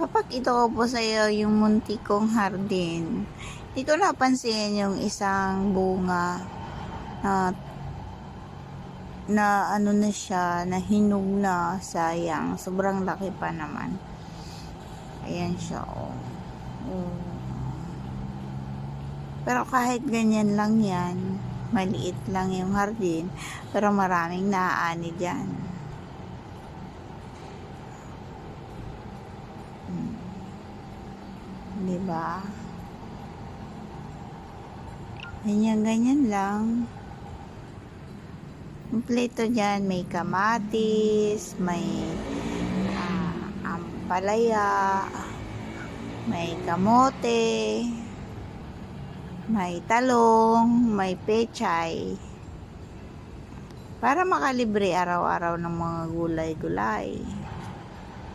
Papakita ko po sa iyo yung munti kong hardin. Di ko napansin yung isang bunga na ano na siya, na hinog na, sayang. Sobrang laki pa naman. Ayan siya, oh. Oh. Pero kahit ganyan lang yan, maliit lang yung hardin, pero maraming naaani dyan. Diba? Ganyan lang. Kompleto dyan, may kamatis, may ampalaya, may kamote, may talong, may pechay. Para makalibre araw-araw ng mga gulay-gulay.